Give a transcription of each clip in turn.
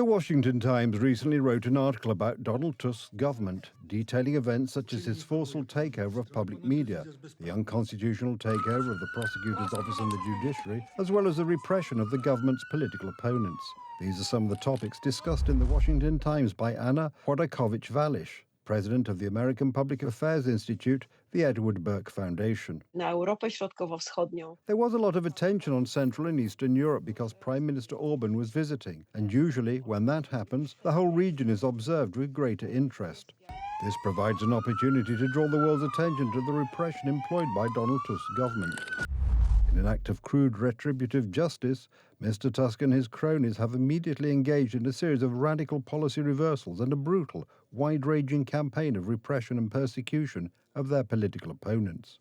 The Washington Times recently wrote an article about Donald Tusk's government, detailing events such as his forceful takeover of public media, the unconstitutional takeover of the prosecutor's office and the judiciary, as well as the repression of the government's political opponents. These are some of the topics discussed in the Washington Times by Anna Wojciechowicz-Wallisch, president of the American Public Affairs Institute, the Edward Burke Foundation. Na Europę Środkowo-Wschodnią. There was a lot of attention on Central and Eastern Europe because Prime Minister Orban was visiting, and usually, when that happens, the whole region is observed with greater interest. This provides an opportunity to draw the world's attention to the repression employed by Donald Tusk's government. In an act of crude retributive justice, Mr. Tusk and his cronies have immediately engaged in a series of radical policy reversals and a brutal, wide-ranging campaign of repression and persecution of their political opponents.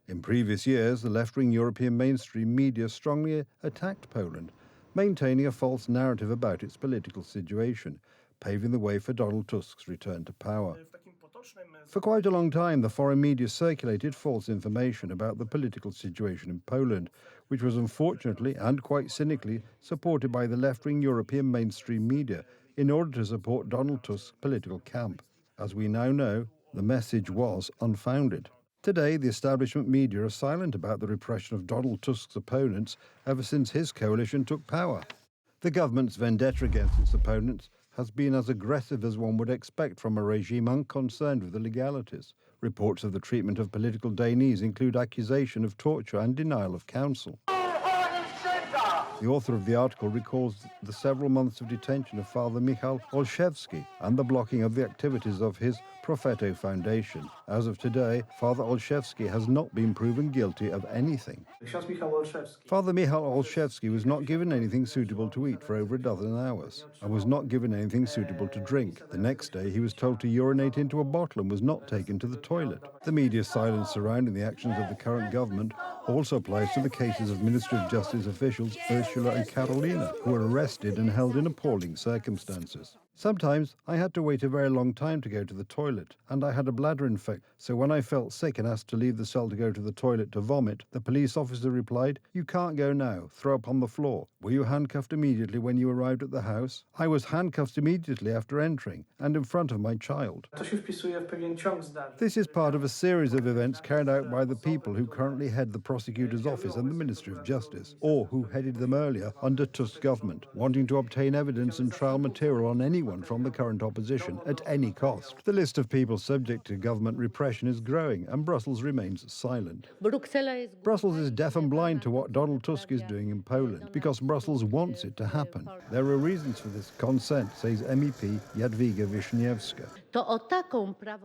In previous years, the left-wing European mainstream media strongly attacked Poland, maintaining a false narrative about its political situation, paving the way for Donald Tusk's return to power. For quite a long time, the foreign media circulated false information about the political situation in Poland, which was unfortunately and quite cynically supported by the left-wing European mainstream media in order to support Donald Tusk's political camp. As we now know, the message was unfounded. Today, the establishment media are silent about the repression of Donald Tusk's opponents ever since his coalition took power. The government's vendetta against its opponents has been as aggressive as one would expect from a regime unconcerned with the legalities. Reports of the treatment of political detainees include accusation of torture and denial of counsel. The author of the article recalls the several months of detention of Father Michał Olszewski and the blocking of the activities of his Profeto Foundation. As of today, Father Olszewski has not been proven guilty of anything. Father Michał Olszewski was not given anything suitable to eat for over a dozen hours and was not given anything suitable to drink. The next day, he was told to urinate into a bottle and was not taken to the toilet. The media's silence surrounding the actions of the current government also applies to the cases of Ministry of Justice officials Ursula and Carolina, who were arrested and held in appalling circumstances. Sometimes I had to wait a very long time to go to the toilet, and I had a bladder infection, so when I felt sick and asked to leave the cell to go to the toilet to vomit, the police officer replied, "You can't go now, throw up on the floor." Were you handcuffed immediately when you arrived at the house? I was handcuffed immediately after entering, and in front of my child. This is part of a series of events carried out by the people who currently head the prosecutor's office and the Ministry of Justice, or who headed them earlier under Tusk's government, wanting to obtain evidence and trial material on anyone from the current opposition at any cost. The list of people subject to government repression is growing, and Brussels remains silent. Brussels is deaf and blind to what Donald Tusk is doing in Poland, because Brussels wants it to happen. There are reasons for this consent, says MEP Jadwiga Wiśniewska.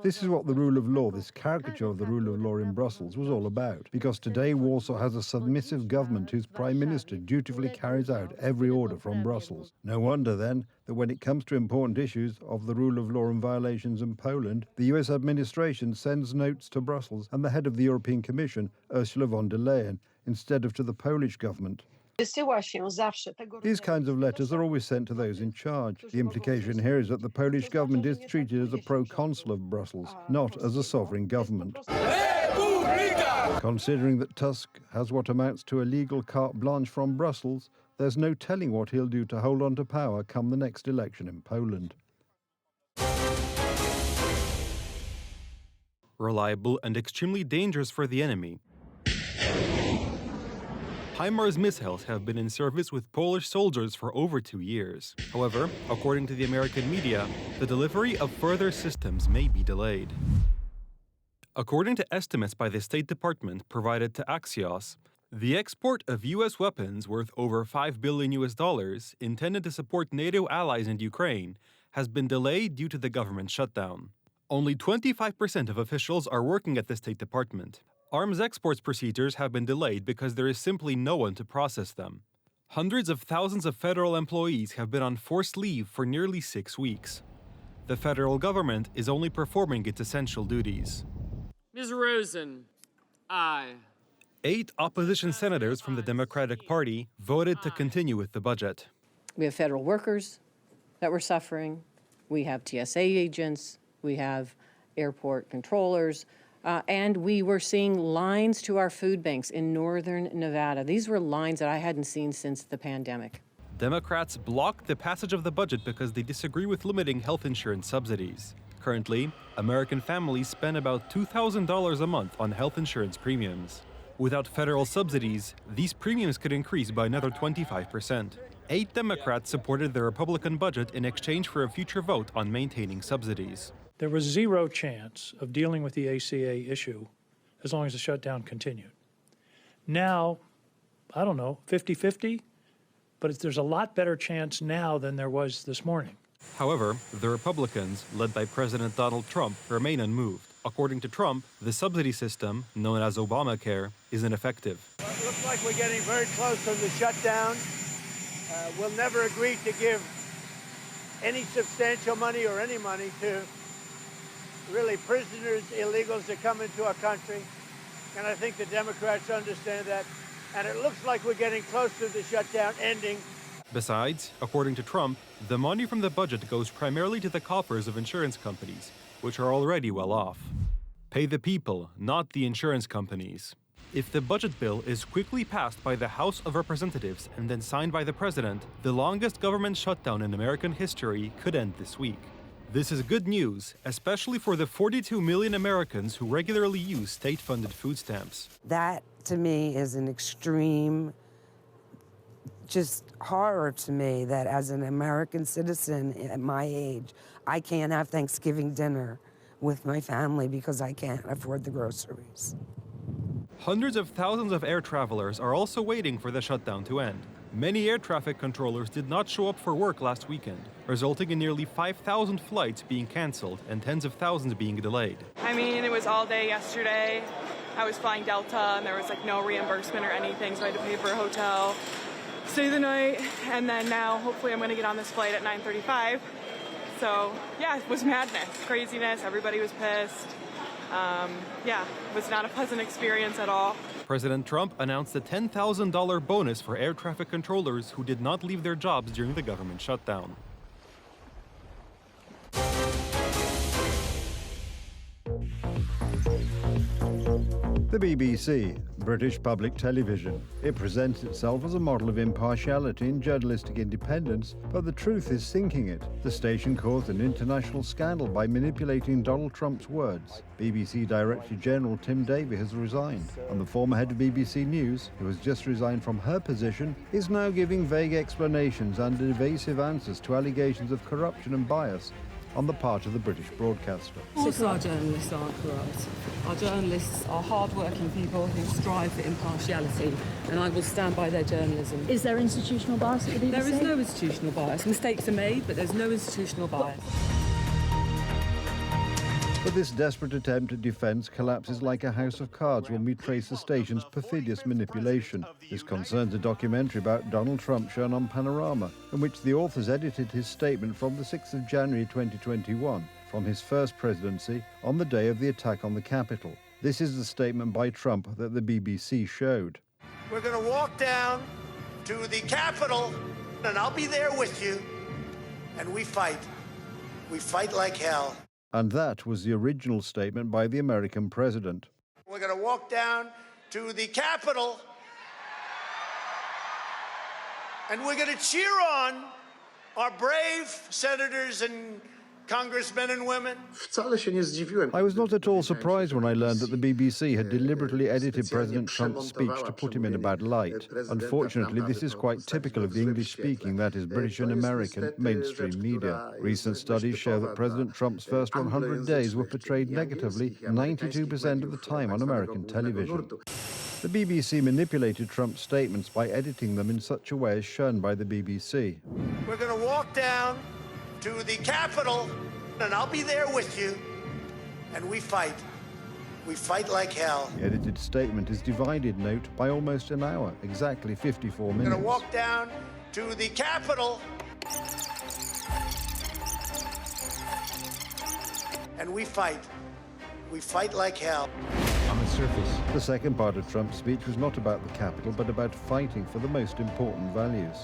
This is what the rule of law, this caricature of the rule of law in Brussels, was all about, because today Warsaw has a submissive government whose prime minister dutifully carries out every order from Brussels. No wonder, then, that when it comes to important issues of the rule of law and violations in Poland, the US administration sends notes to Brussels and the head of the European Commission, Ursula von der Leyen, instead of to the Polish government. These kinds of letters are always sent to those in charge. The implication here is that the Polish government is treated as a proconsul of Brussels, not as a sovereign government. Considering that Tusk has what amounts to a legal carte blanche from Brussels, there's no telling what he'll do to hold on to power come the next election in Poland. Reliable and extremely dangerous for the enemy. HIMARS missiles have been in service with Polish soldiers for over 2 years. However, according to the American media, the delivery of further systems may be delayed. According to estimates by the State Department provided to Axios, the export of U.S. weapons worth over $5 billion intended to support NATO allies in Ukraine has been delayed due to the government shutdown. Only 25% of officials are working at the State Department. Arms exports procedures have been delayed because there is simply no one to process them. Hundreds of thousands of federal employees have been on forced leave for nearly 6 weeks. The federal government is only performing its essential duties. Ms. Rosen, aye. 8 opposition senators from the Democratic Party voted to continue with the budget. We have federal workers that were suffering. We have TSA agents. We have airport controllers. And we were seeing lines to our food banks in northern Nevada. These were lines that I hadn't seen since the pandemic. Democrats blocked the passage of the budget because they disagree with limiting health insurance subsidies. Currently, American families spend about $2,000 a month on health insurance premiums. Without federal subsidies, these premiums could increase by another 25%. 8 Democrats supported the Republican budget in exchange for a future vote on maintaining subsidies. There was zero chance of dealing with the ACA issue as long as the shutdown continued. Now, I don't know, 50-50, but there's a lot better chance now than there was this morning. However, the Republicans, led by President Donald Trump, remain unmoved. According to Trump, the subsidy system, known as Obamacare, is ineffective. Well, it looks like we're getting very close to the shutdown. We'll never agree to give any substantial money or any money to really prisoners, illegals that come into our country. And I think the Democrats understand that. And it looks like we're getting close to the shutdown ending. Besides, according to Trump, the money from the budget goes primarily to the coffers of insurance companies, which are already well off. Pay the people, not the insurance companies. If the budget bill is quickly passed by the House of Representatives and then signed by the president, the longest government shutdown in American history could end this week. This is good news, especially for the 42 million Americans who regularly use state-funded food stamps. That, to me, is an extreme, just horror to me that as an American citizen at my age, I can't have Thanksgiving dinner with my family because I can't afford the groceries. Hundreds of thousands of air travelers are also waiting for the shutdown to end. Many air traffic controllers did not show up for work last weekend, resulting in nearly 5,000 flights being canceled and tens of thousands being delayed. I mean, it was all day yesterday. I was flying Delta and there was no reimbursement or anything, so I had to pay for a hotel, stay the night, and then now hopefully I'm going to get on this flight at 9:35. So yeah, it was madness, craziness, everybody was pissed. It was not a pleasant experience at all. President Trump announced a $10,000 bonus for air traffic controllers who did not leave their jobs during the government shutdown. The BBC, British public television. It presents itself as a model of impartiality and journalistic independence, but the truth is sinking it. The station caused an international scandal by manipulating Donald Trump's words. BBC Director General Tim Davie has resigned, and the former head of BBC News, who has just resigned from her position, is now giving vague explanations and evasive answers to allegations of corruption and bias on the part of the British broadcaster. Of course our journalists aren't corrupt. Our journalists are hard-working people who strive for impartiality, and I will stand by their journalism. Is there institutional bias at the BBC? There is no institutional bias. Mistakes are made, but there's no institutional bias. But this desperate attempt at defence collapses like a house of cards when we trace the station's perfidious manipulation. This concerns a documentary about Donald Trump shown on Panorama, in which the authors edited his statement from the 6th of January 2021, from his first presidency, on the day of the attack on the Capitol. This is the statement by Trump that the BBC showed. We're going to walk down to the Capitol, and I'll be there with you, and we fight. We fight like hell. And that was the original statement by the American president. We're going to walk down to the Capitol, and we're going to cheer on our brave senators and congressmen and women. I was not at all surprised when I learned that the BBC had deliberately edited President Trump's speech to put him in a bad light. Unfortunately, this is quite typical of the English-speaking, that is British and American, mainstream media. Recent studies show that President Trump's first 100 days were portrayed negatively 92% of the time on American television. The BBC manipulated Trump's statements by editing them in such a way as shown by the BBC. We're going to walk down to the Capitol, and I'll be there with you, and we fight. We fight like hell. The edited statement is divided, note, by almost an hour, exactly 54 minutes. We're going to walk down to the Capitol, and we fight. We fight like hell. On the surface. The second part of Trump's speech was not about the Capitol, but about fighting for the most important values.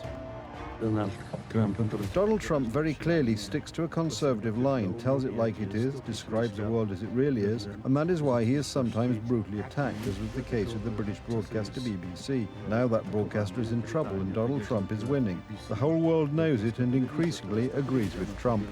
Donald Trump very clearly sticks to a conservative line, tells it like it is, describes the world as it really is, and that is why he is sometimes brutally attacked, as was the case with the British broadcaster BBC. Now that broadcaster is in trouble and Donald Trump is winning. The whole world knows it and increasingly agrees with Trump.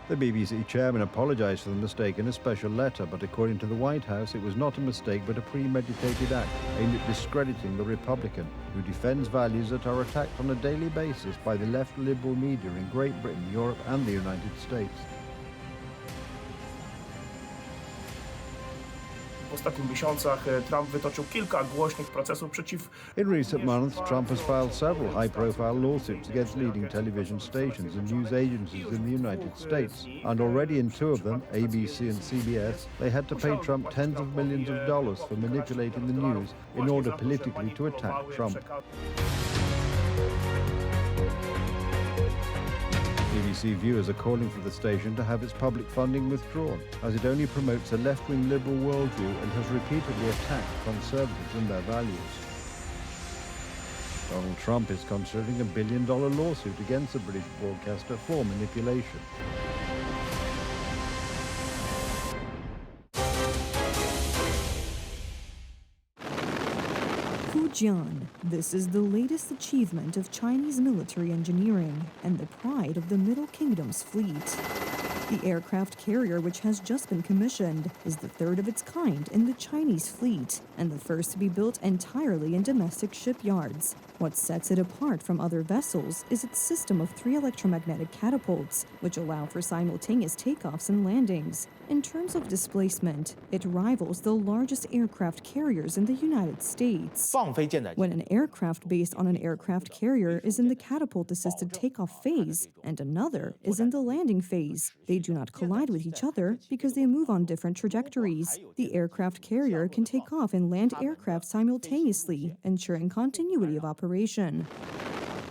The BBC chairman apologized for the mistake in a special letter, but according to the White House, it was not a mistake but a premeditated act aimed at discrediting the Republican, who defends values that are attacked on a daily basis by the left liberal media in Great Britain, Europe and the United States. W ostatnich miesiącach Trump wytoczył kilka głośnych procesów przeciw... In recent months, Trump has filed several high-profile lawsuits against leading television stations and news agencies in the United States. And already in two of them, ABC and CBS, they had to pay Trump tens of millions of dollars for manipulating the news in order politically to attack Trump. BBC viewers are calling for the station to have its public funding withdrawn, as it only promotes a left-wing liberal worldview and has repeatedly attacked conservatives and their values. Donald Trump is considering a billion-dollar lawsuit against the British broadcaster for manipulation. Fujian. This is the latest achievement of Chinese military engineering and the pride of the Middle Kingdom's fleet. The aircraft carrier, which has just been commissioned, is the third of its kind in the Chinese fleet and the first to be built entirely in domestic shipyards. What sets it apart from other vessels is its system of 3 electromagnetic catapults, which allow for simultaneous takeoffs and landings. In terms of displacement, it rivals the largest aircraft carriers in the United States. When an aircraft based on an aircraft carrier is in the catapult-assisted takeoff phase and another is in the landing phase, they do not collide with each other because they move on different trajectories. The aircraft carrier can take off and land aircraft simultaneously, ensuring continuity of operation.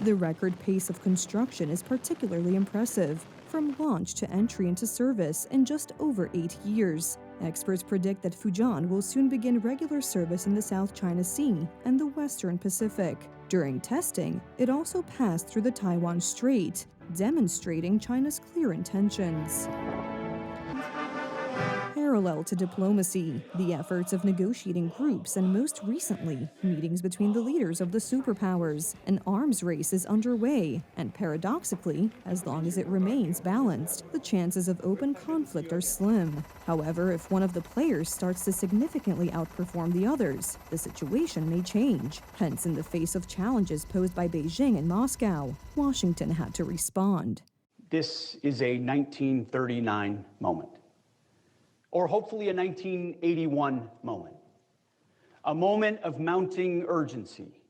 The record pace of construction is particularly impressive, from launch to entry into service in just over 8 years. Experts predict that Fujian will soon begin regular service in the South China Sea and the Western Pacific. During testing, it also passed through the Taiwan Strait, demonstrating China's clear intentions. Parallel to diplomacy, the efforts of negotiating groups and most recently, meetings between the leaders of the superpowers, an arms race is underway, and paradoxically, as long as it remains balanced, the chances of open conflict are slim. However, if one of the players starts to significantly outperform the others, the situation may change. Hence, in the face of challenges posed by Beijing and Moscow, Washington had to respond. This is a 1939 moment. Or hopefully a 1981 moment. A moment of mounting urgency.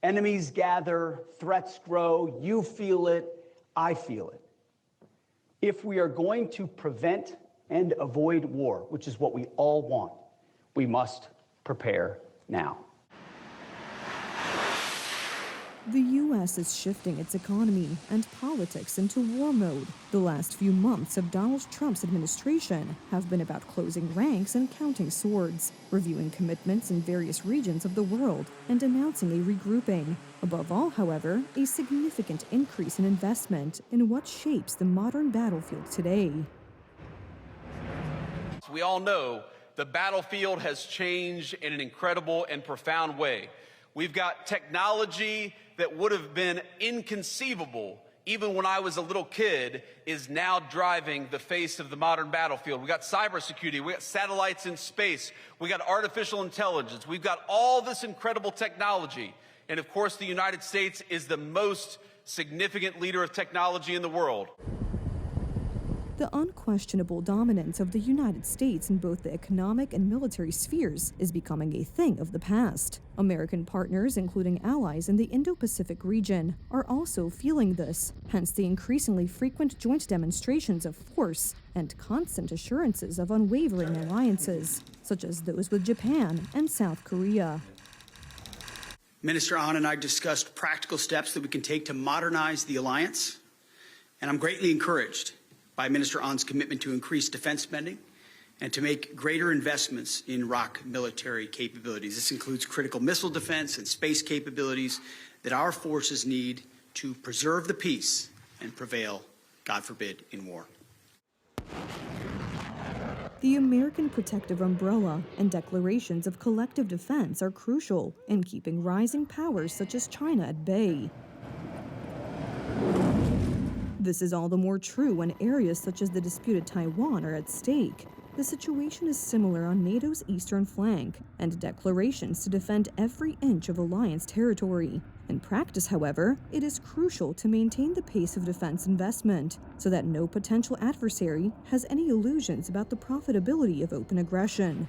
Enemies gather, threats grow, you feel it, I feel it. If we are going to prevent and avoid war, which is what we all want, we must prepare now. The U.S. is shifting its economy and politics into war mode. The last few months of Donald Trump's administration have been about closing ranks and counting swords, reviewing commitments in various regions of the world, and announcing a regrouping. Above all, however, a significant increase in investment in what shapes the modern battlefield today. We all know the battlefield has changed in an incredible and profound way. We've got technology that would have been inconceivable even when I was a little kid is now driving the face of the modern battlefield. We got cybersecurity, we got satellites in space, we got artificial intelligence, we've got all this incredible technology. And of course, the United States is the most significant leader of technology in the world. The unquestionable dominance of the United States in both the economic and military spheres is becoming a thing of the past. American partners, including allies in the Indo-Pacific region, are also feeling this, hence the increasingly frequent joint demonstrations of force and constant assurances of unwavering alliances, such as those with Japan and South Korea. Minister Ahn and I discussed practical steps that we can take to modernize the alliance, and I'm greatly encouraged by Minister Ahn's commitment to increase defense spending and to make greater investments in ROC military capabilities. This includes critical missile defense and space capabilities that our forces need to preserve the peace and prevail, God forbid, in war. The American protective umbrella and declarations of collective defense are crucial in keeping rising powers such as China at bay. This is all the more true when areas such as the disputed Taiwan are at stake. The situation is similar on NATO's eastern flank, and declarations to defend every inch of alliance territory. In practice, however, it is crucial to maintain the pace of defense investment so that no potential adversary has any illusions about the profitability of open aggression.